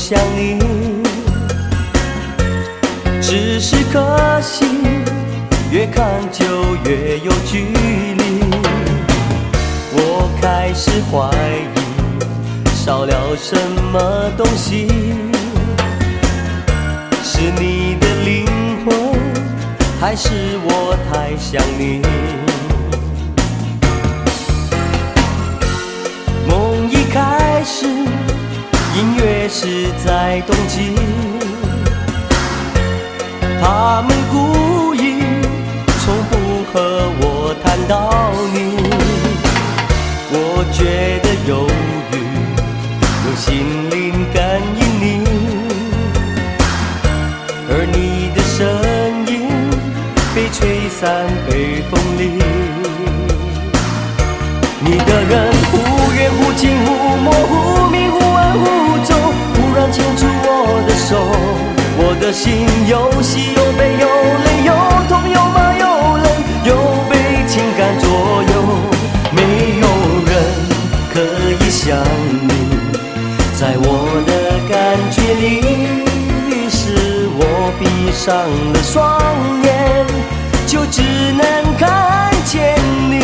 想你，只是可惜，越看就越有距离。我开始怀疑，少了什么东西？是你的灵魂，还是我太想你？梦一开始，音乐是在冬季，他们故意从不和我谈到你。我觉得犹豫，用心灵感应你，而你的声音被吹散北风里。你的人忽远忽近，忽模忽明，忽暗忽重，忽然牵住我的手，我的心有喜有悲有泪有痛有麻有冷，又被情感左右。没有人可以像你，在我的感觉里，于是我闭上了双眼，就只能看见你。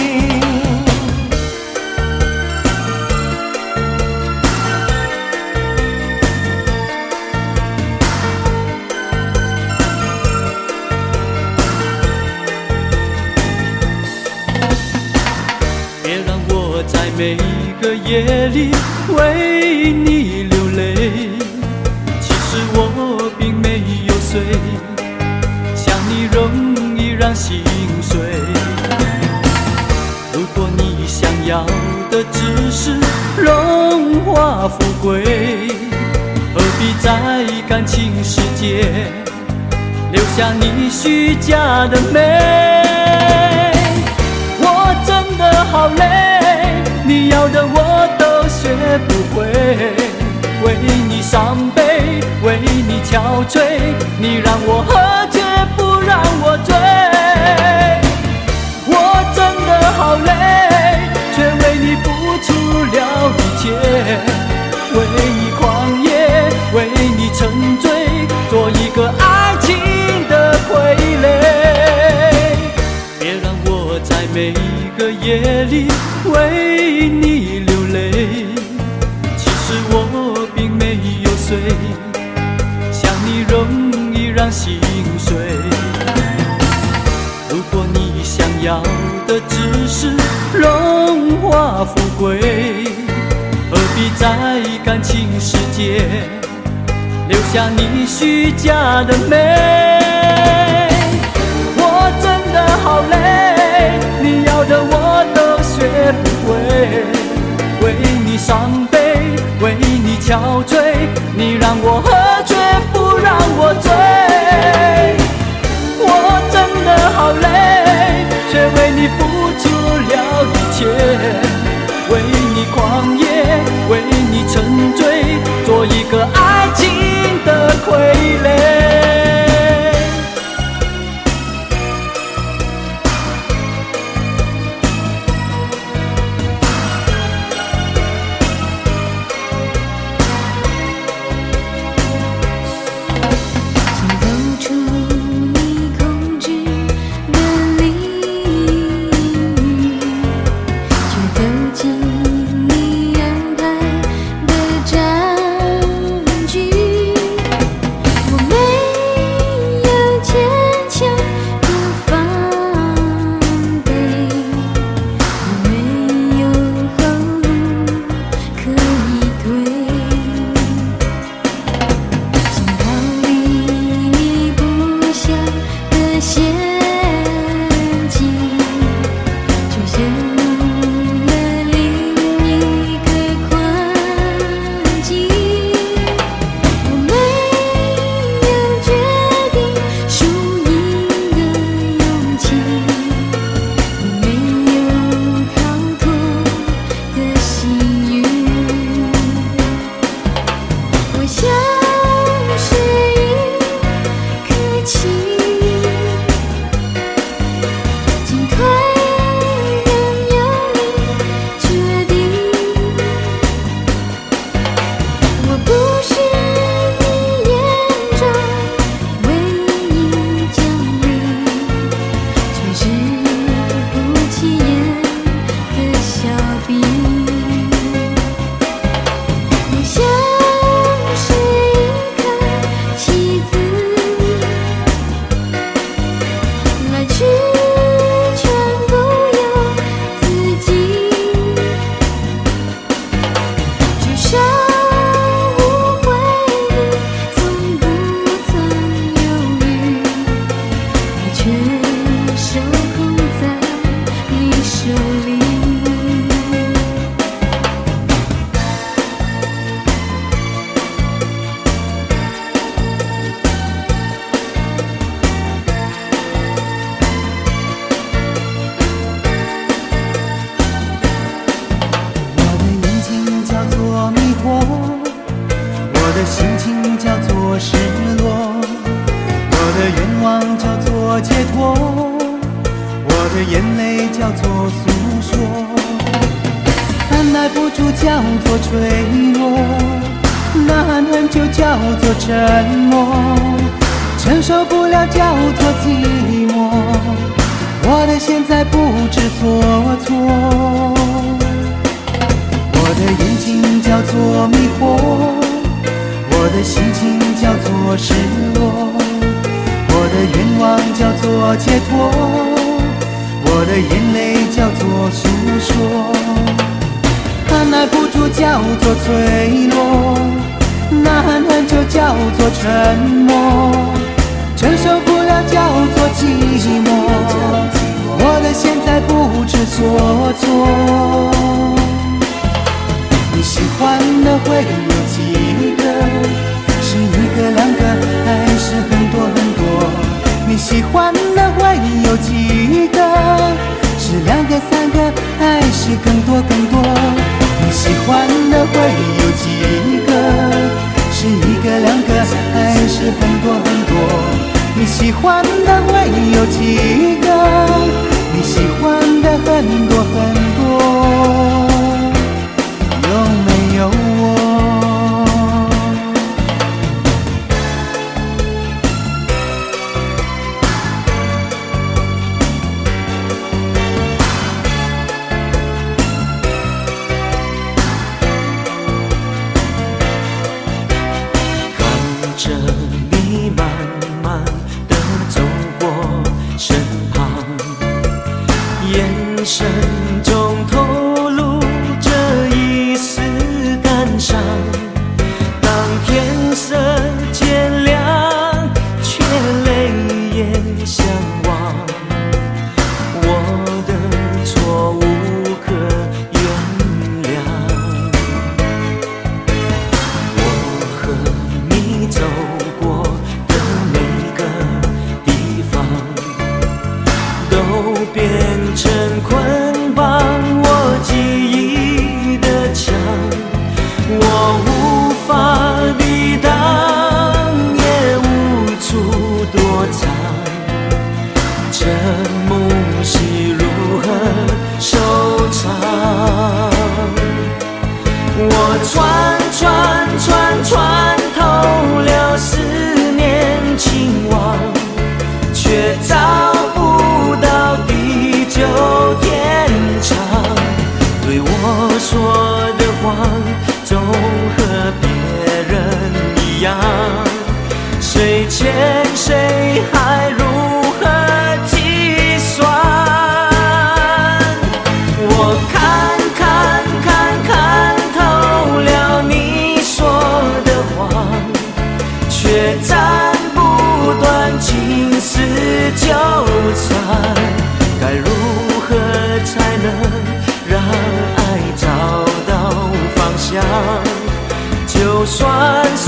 在每个夜里为你流泪，其实我并没有睡，想你容易让心碎。如果你想要的只是荣华富贵，何必在感情世界留下你虚假的美？我真的好累，你要的我都学不会，为你伤悲，为你憔悴，你让我喝却不让我醉。我真的好累，却为你付出了一切，为你狂野，为你沉醉，做一个爱情的傀儡。别让我在每个夜里为你流泪，其实我并没有睡，想你容易让心碎。如果你想要的只是荣华富贵，何必在感情世界留下你虚假的美？我真的好累，你要的我都学不会，为你伤悲，为你憔悴，你让我喝却不让我醉。我真的好累，却为你付出了一切，为你狂野，为你沉醉，做一个爱情的傀儡。里。我的眼睛叫做迷惑，我的心情叫做失落，我的愿望叫做解脱，我的眼泪叫做诉说，按耐不住叫做坠落，呐喊就叫做沉默，承受不了叫做寂寞，我的现在不知所措。我的眼睛叫做迷惑，我的心情叫做失落，我的愿望叫做解脱，我的眼泪叫做诉说，按耐不住叫做脆弱，呐喊就叫做沉默，承受不了叫做寂寞，我的现在不知所措。你喜欢的会有几个？是一个两个还是很多很多？你喜欢的会有几个？是两个三个还是更多更多？你喜欢的会有几个？是一个两个还是很多很多？你喜欢的会有几个？你喜欢的很多很多，有没有我？看着你慢慢地走过身旁，眼神中透露着一丝感伤。当天色渐亮，却泪眼相望，我的错无可原谅。我和你走过的每个地方，都变成捆绑我记忆的墙，我无法抵挡，也无处躲藏，这幕戏如何收场？我穿透了思念情网，却找不到地久天长。对我说的话总和别人一样，谁欠谁还如何计算？我看透了你说的谎，却斩不断情丝纠缠。该如何才能让爱找到方向？就算受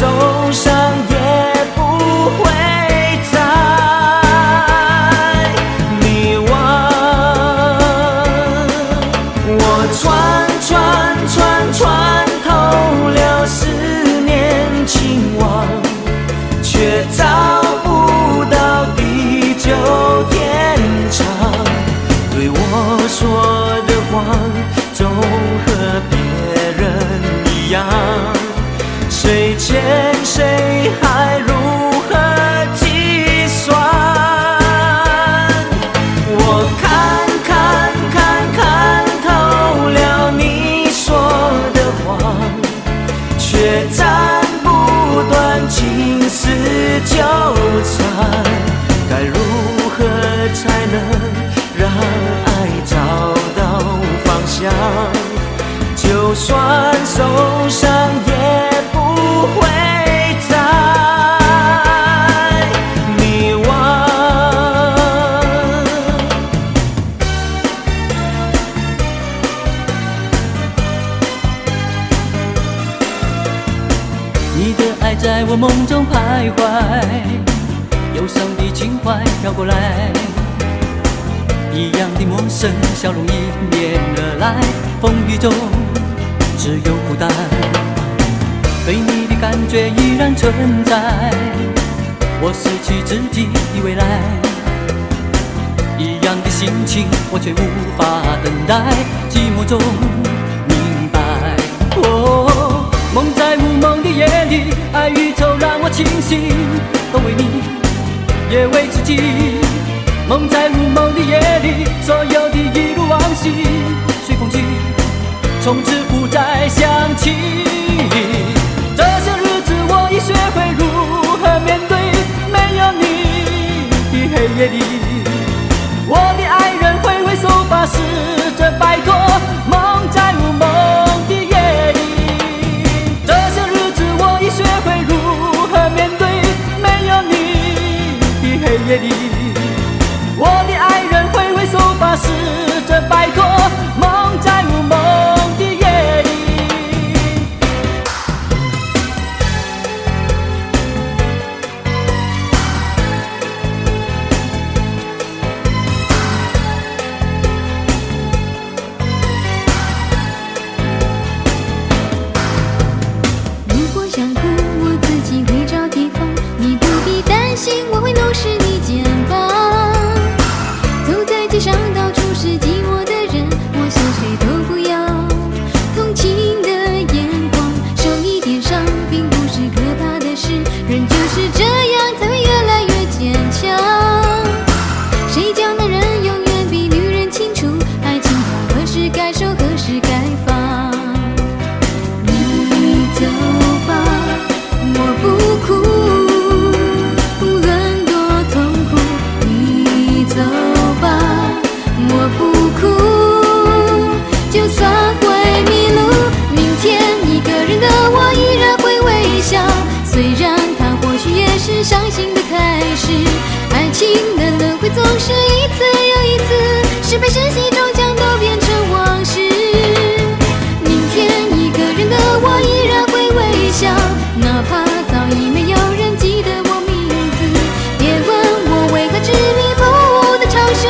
伤也不会再迷惘。我穿透了思念情网，却找不到地久天长。对我说的谎总和别人一样，谁欠谁还如何计算？我看透了你说的谎，却斩不断情丝纠缠。该如何才能让爱找到方向？就算受伤也不会再在我梦中徘徊，忧伤的情怀飘过来，一样的陌生笑容迎面而来，风雨中只有孤单，对你的感觉依然存在，我失去自己的未来，一样的心情我却无法等待，寂寞中明白。哦，梦在无梦的夜里，爱与愁让我清醒，都为你，也为自己。梦在无梦的夜里，所有的一路往昔随风去，从此不再想起。这些日子我已学会如何面对没有你的黑夜里，我的爱人挥挥手发誓着摆脱梦在无梦的夜里。这些日子我已学会如何面对没有你的黑夜里，我的爱人挥挥手发誓着摆脱梦在无梦的夜里。如果想哭，我自己会找地方，你不必担心，我会弄湿你肩膀。走在街上，到处是寂寞的人，我想谁都不要同情的眼光，受一点伤并不是可怕的事，人就是这样才会越来越坚强。谁叫男人永远比女人清楚，爱情它何时该收，何时该放。你走吧，我不哭，无论多痛苦。你走吧，我不哭，就算会迷路，明天一个人的我依然会微笑，虽然它或许也是伤心的开始。爱情的轮回总是一次又一次，是悲是喜终将都变成往事。明天一个人的我依然会微笑，哪怕早已没有人记得我名字。别问我为何执迷不悟的尝试，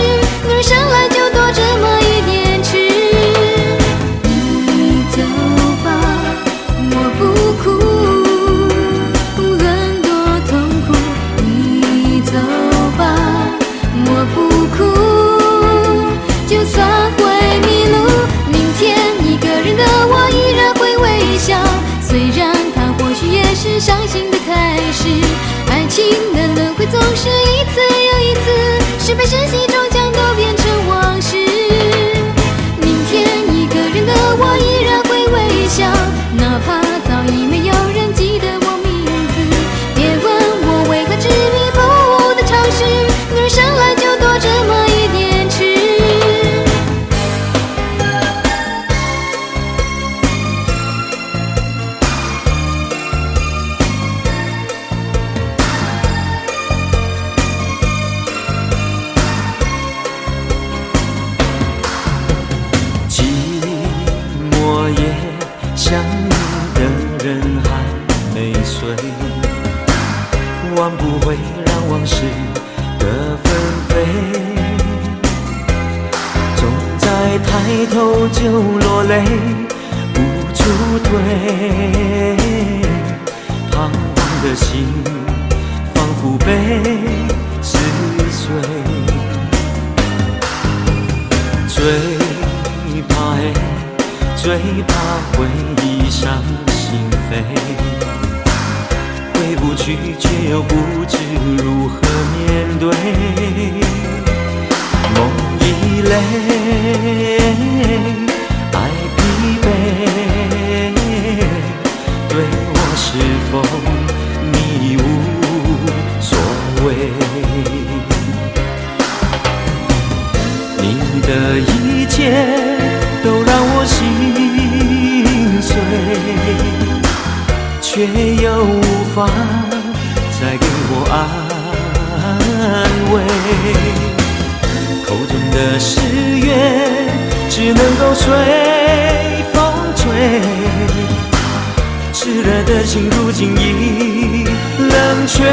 女人生来就多这么一点痴。你走吧，我不哭，无论多痛苦。你走吧，我不哭，就算会迷路，明天一个人的我依然会微笑，虽然它或许也是伤心的开始。爱情的轮回总是一次又一次，是悲是喜终将都变成往事。明天一个人的我依然会微笑，哪怕早已没有人记得我名字。别问我为何执迷不悟的尝试，女人生来就多这么一点痴。寂寞夜，想你的人还没睡，挽不回让往事的纷飞，总在抬头就落泪，无处退，彷徨的心仿佛被撕碎，最怕回忆伤心扉，回不去却又不知如何面对，梦已累，爱疲惫，对我是否你无所谓？你的一切都让我心碎，却又无法再给我安慰。口中的誓言只能够随风吹，炽热的心如今已冷却，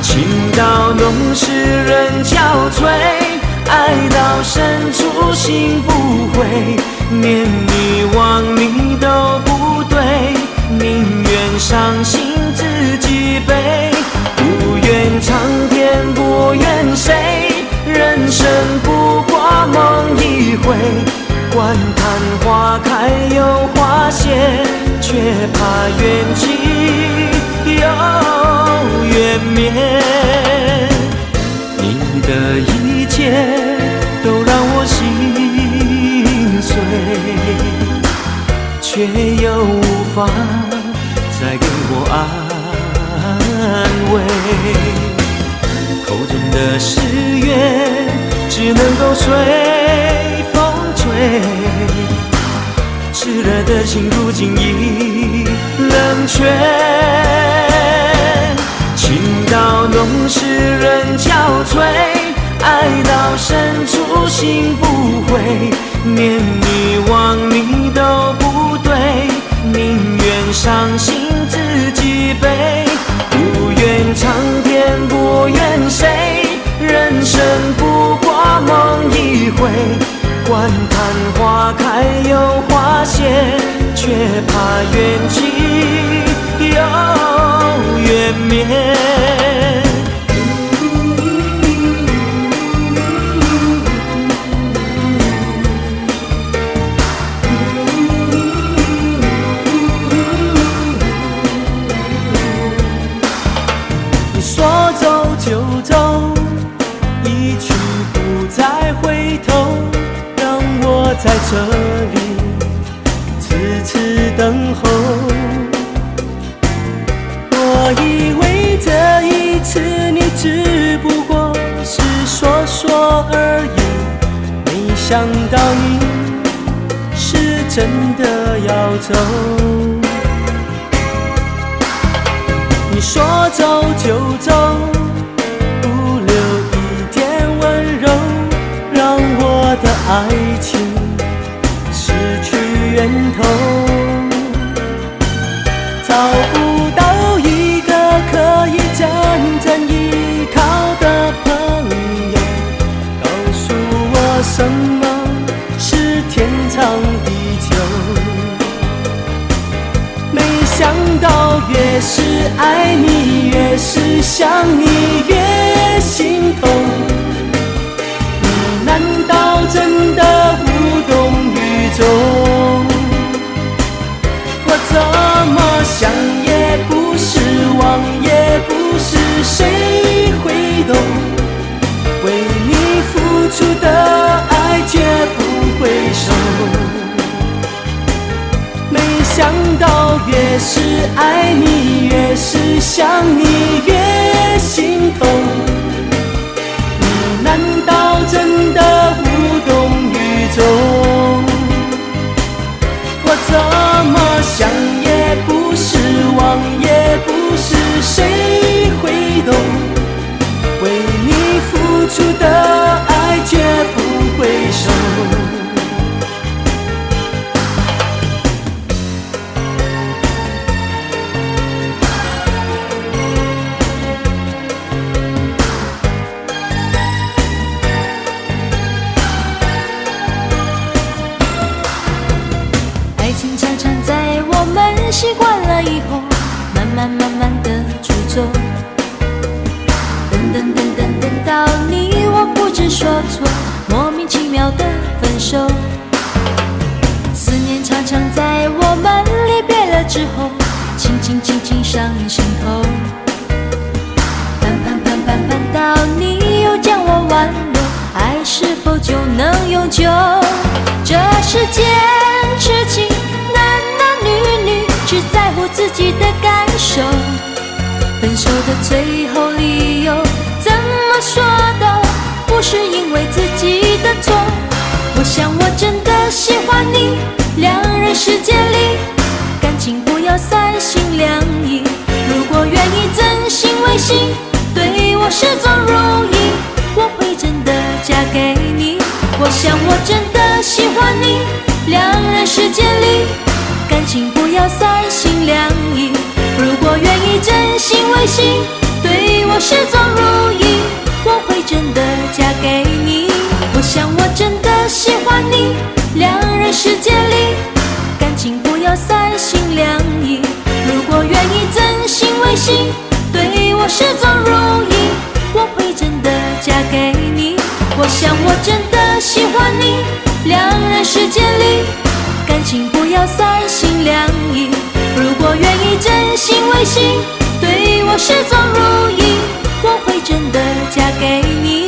情到浓时人憔悴，爱到深处心不悔，念你忘你都不对，宁愿伤心自己背，不愿长天不怨谁，人生不过梦一回，管叹花开又花谢，却怕缘起又缘灭。你的一切都让我心碎，却又无法再给我安慰。口中的誓言只能够随风吹，炽热的心如今已冷却，情到浓时人憔悴，爱到深处心不悔，念你忘你都不对，宁愿伤心自己背，不愿长天不怨谁，人生不过梦一回，管叹花开又花谢，却怕缘起又缘灭。你说走就走，一去不再回头，让我在这里痴痴等候。我以为这一次你只不过是说说而已，没想到你是真的要走。你说走就走，不留一点温柔，让我的爱情失去源头，找不到一个可以真正依靠的朋友，告诉我什么是天长地久。没想到越是爱你，越是想你，越心痛。你难道真的无动于衷？我怎么想也不是，忘也不是，谁会懂？为你付出的爱绝不回收。没想到越是爱你，越是想你，越心痛。你难道真的无动于衷？我怎么想也不是，忘也不是，谁会懂？为你付出的爱绝不回收。习惯了以后，慢慢地出走，等到你，我不知所措，莫名其妙的分手。思念常常在我们离别了之后，轻轻上心头，盼到你又将我挽留，爱是否就能永久？这世间痴情男女只在乎自己的感受，分手的最后理由怎么说都不是因为自己的错。我想我真的喜欢你，两人世界里感情不要三心两意，如果愿意真心为心，对我始终如一，我会真的嫁给你。我想我真的喜欢你，两人世界里感情不要三心两意。如果愿意真心为心，对我始终如一，我会真的嫁给你。我想我真的喜欢你，两人世界里，感情不要三心两意。如果愿意真心为心，对我始终如一，我会真的嫁给你。我想我真的喜欢你，两人世界里，感情不要三心两意。如果愿意真心为心，对我始终如一，我会真的嫁给你。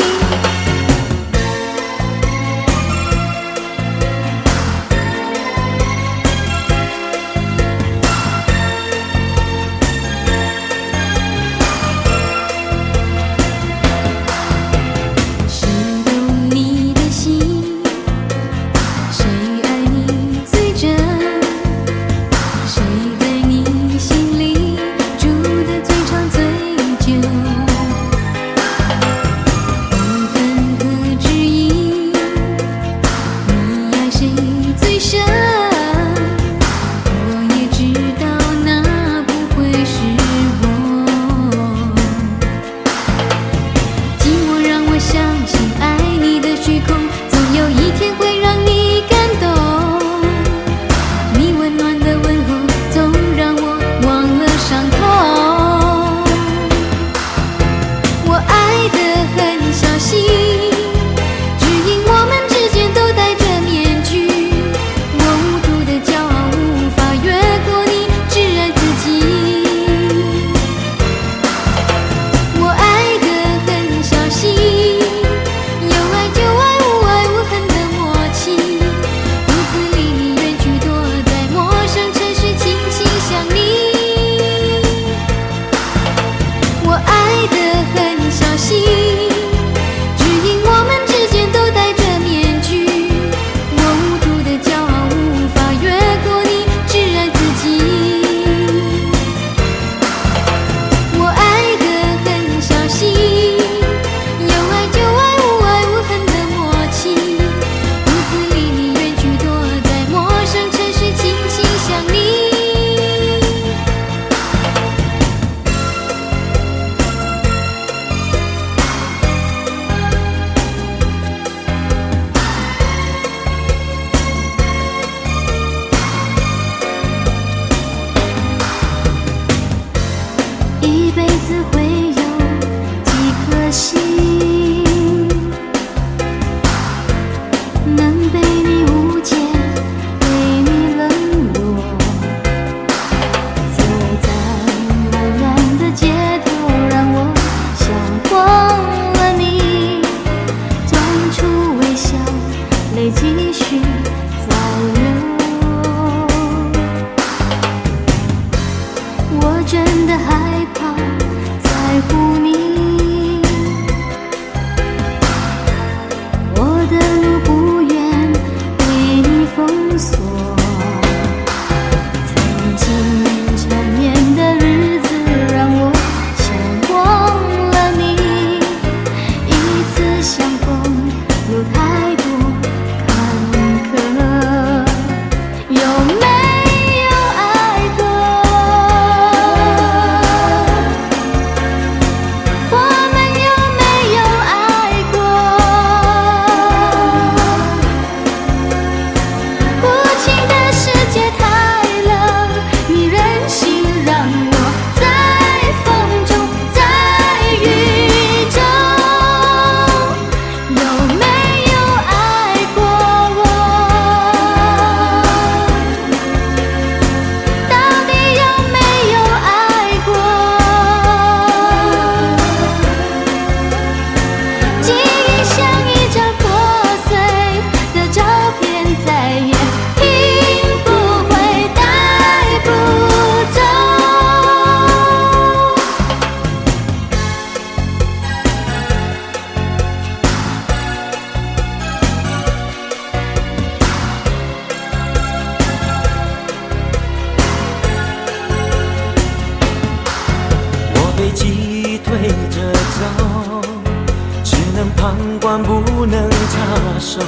管不能插手，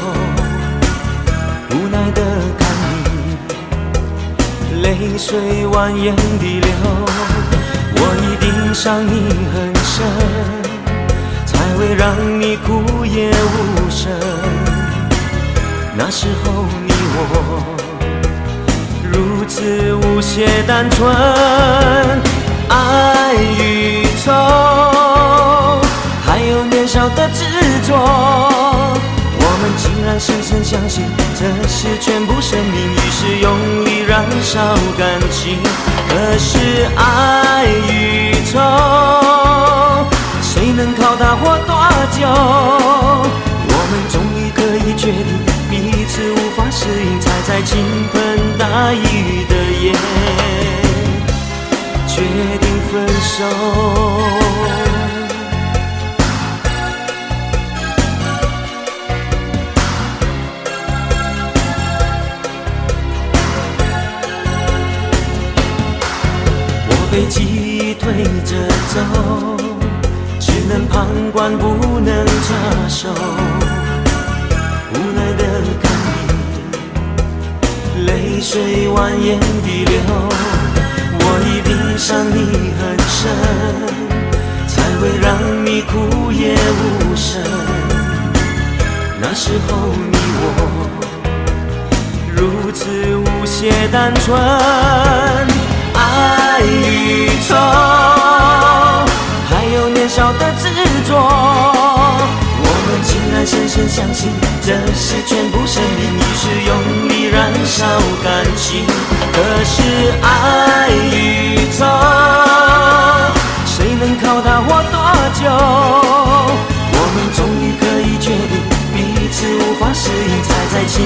无奈的看你泪水蜿蜒地流，我一定伤你很深，才会让你哭也无声。那时候你我如此无邪单纯，爱与愁，还有年少的执着，我们竟然深深相信这是全部生命，于是用力燃烧感情。可是爱与愁，谁能靠它活多久？我们终于可以决定彼此无法适应，才在倾盆大雨的夜决定分手。被记忆推着走，只能旁观不能插手，无奈的看你泪水蜿蜒地流，我一定伤你很深，才会让你哭也无声。那时候你我如此无邪单纯，爱与愁，还有年少的执着，我们竟然深深相信这是全部生命，于是用力燃烧感情。可是爱与愁，谁能靠它活多久？我们终于可以决定彼此无法适应，才在倾